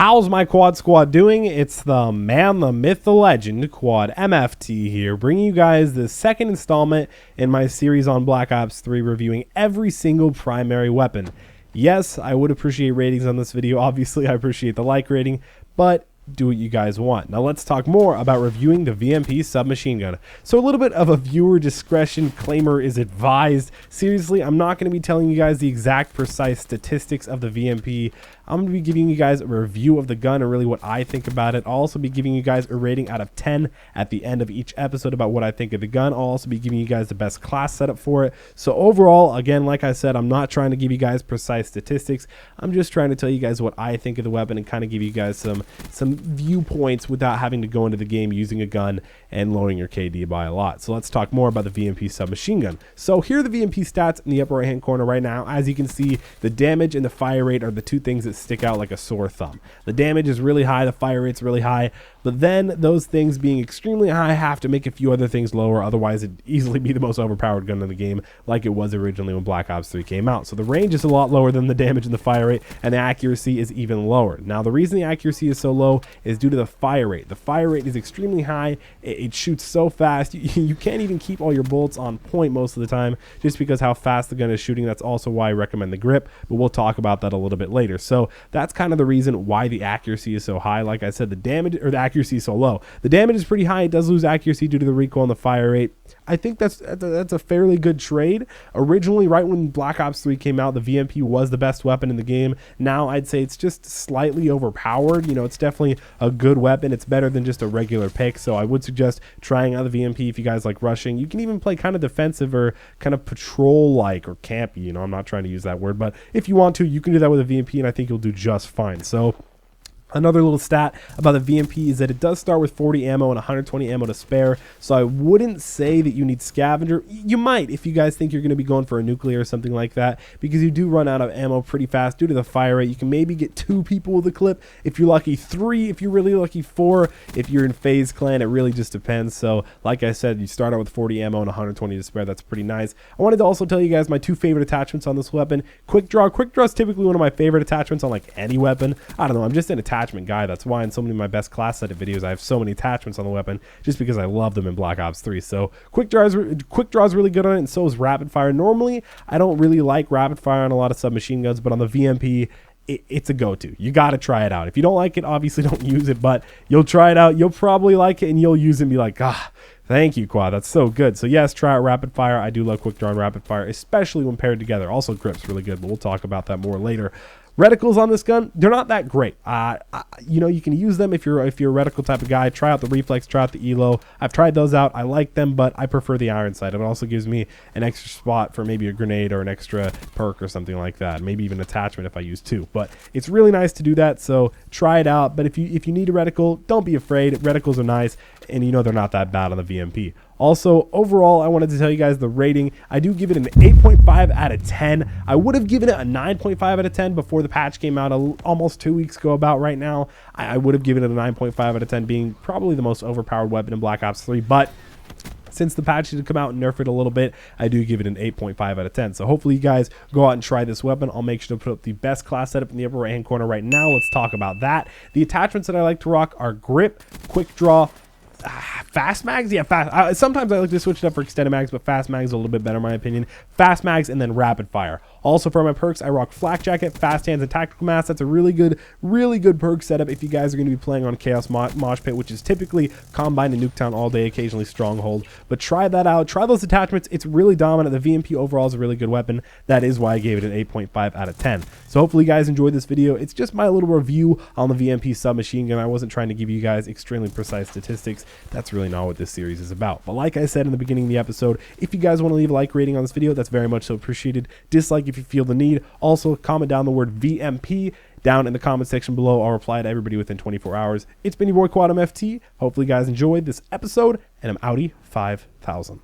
How's my quad squad doing? It's the man, the myth, the legend, Quad MFT here, bringing you guys the second installment in my series on Black Ops 3, reviewing every single primary weapon. Yes, I would appreciate ratings on this video. Obviously, I appreciate the like rating, but do what you guys want. Now let's talk more about reviewing the VMP submachine gun. So a little bit of a viewer discretion claimer is advised. Seriously, I'm not going to be telling you guys the exact precise statistics of the VMP. I'm going to be giving you guys a review of the gun and really what I think about it. I'll also be giving you guys a rating out of 10 at the end of each episode about what I think of the gun. I'll also be giving you guys the best class setup for it. So overall, again, like I said, I'm not trying to give you guys precise statistics. I'm just trying to tell you guys what I think of the weapon and kind of give you guys some viewpoints without having to go into the game using a gun and lowering your KD by a lot. So let's talk more about the VMP submachine gun. So here are the VMP stats in the upper right hand corner right now. As you can see, the damage and the fire rate are the two things that stick out like a sore thumb. The damage is really high, the fire rate's really high, but then those things being extremely high have to make a few other things lower, otherwise it'd easily be the most overpowered gun in the game like it was originally when Black Ops 3 came out. So the range is a lot lower than the damage and the fire rate, and the accuracy is even lower. Now the reason the accuracy is so low is due to the fire rate. The fire rate is extremely high. It shoots so fast. You can't even keep all your bullets on point most of the time just because how fast the gun is shooting. That's also why I recommend the grip, but we'll talk about that a little bit later. So that's kind of the reason why the accuracy is so high. Like I said, the damage or the accuracy is so low. The damage is pretty high. It does lose accuracy due to the recoil and the fire rate. I think that's a fairly good trade. Originally, right when Black Ops 3 came out, the VMP was the best weapon in the game. Now I'd say it's just slightly overpowered. You know, it's definitely a good weapon. It's better than just a regular pick. So I would suggest trying out the VMP if you guys like rushing. You can even play kind of defensive or kind of patrol-like or campy. You know, I'm not trying to use that word, but if you want to, you can do that with a VMP, and I think you'll do just fine. So another little stat about the VMP is that it does start with 40 ammo and 120 ammo to spare, so I wouldn't say that you need scavenger. You might if you guys think you're going to be going for a nuclear or something like that, because you do run out of ammo pretty fast due to the fire rate. You can maybe get 2 people with a clip if you're lucky, 3 if you're really lucky, 4 if you're in FaZe Clan. It really just depends. So like I said, you start out with 40 ammo and 120 to spare. That's pretty nice. I wanted to also tell you guys my 2 favorite attachments on this weapon. Quick draw is typically one of my favorite attachments on like any weapon. I don't know, I'm just an attachment guy. That's why in so many of my best class setup videos I have so many attachments on the weapon, just because I love them in Black Ops 3. So quick draw is really good on it, and so is rapid fire. Normally I don't really like rapid fire on a lot of submachine guns, but on the VMP it's a go-to. You got to try it out. If you don't like it, obviously don't use it, but you'll try it out, you'll probably like it, and you'll use it and be like, thank you, Quad. That's so good. So yes, try out rapid fire. I do love quick draw and rapid fire, especially when paired together. Also, grip's really good, but we'll talk about that more later. Reticles on this gun, they're not that great. You know, you can use them if you're a reticle type of guy. Try out the reflex, try out the elo. I've tried those out. I like them, but I prefer the iron sight. It also gives me an extra spot for maybe a grenade or an extra perk or something like that. Maybe even attachment if I use 2. But it's really nice to do that, so try it out. But if you need a reticle, don't be afraid. Reticles are nice, and you know they're not that bad on the VMP. Also, overall, I wanted to tell you guys the rating. I do give it an 8.5 out of 10. I would have given it a 9.5 out of 10 before the patch came out almost 2 weeks ago about right now. I would have given it a 9.5 out of 10, being probably the most overpowered weapon in Black Ops 3. But since the patch did come out and nerf it a little bit, I do give it an 8.5 out of 10. So hopefully you guys go out and try this weapon. I'll make sure to put up the best class setup in the upper right hand corner right now. Let's talk about that. The attachments that I like to rock are grip, quick draw, fast mags. Yeah, fast. Sometimes I like to switch it up for extended mags, but fast mags are a little bit better in my opinion. Fast mags, and then rapid fire. Also for my perks, I rock flak jacket, fast hands, and tactical mask. That's a really good perk setup if you guys are going to be playing on Chaos Mosh Pit, which is typically Combine and Nuketown all day, occasionally Stronghold. But try that out. Try those attachments. It's really dominant. The VMP overall is a really good weapon. That is why I gave it an 8.5 out of 10. So hopefully you guys enjoyed this video. It's just my little review on the VMP submachine gun. I wasn't trying to give you guys extremely precise statistics. That's really not what this series is about. But like I said in the beginning of the episode, if you guys want to leave a like rating on this video, that's very much so appreciated. Dislike if you feel the need. Also, comment down the word VMP down in the comment section below. I'll reply to everybody within 24 hours. It's been your boy Quad MFT. Hopefully you guys enjoyed this episode, and I'm outie 5000.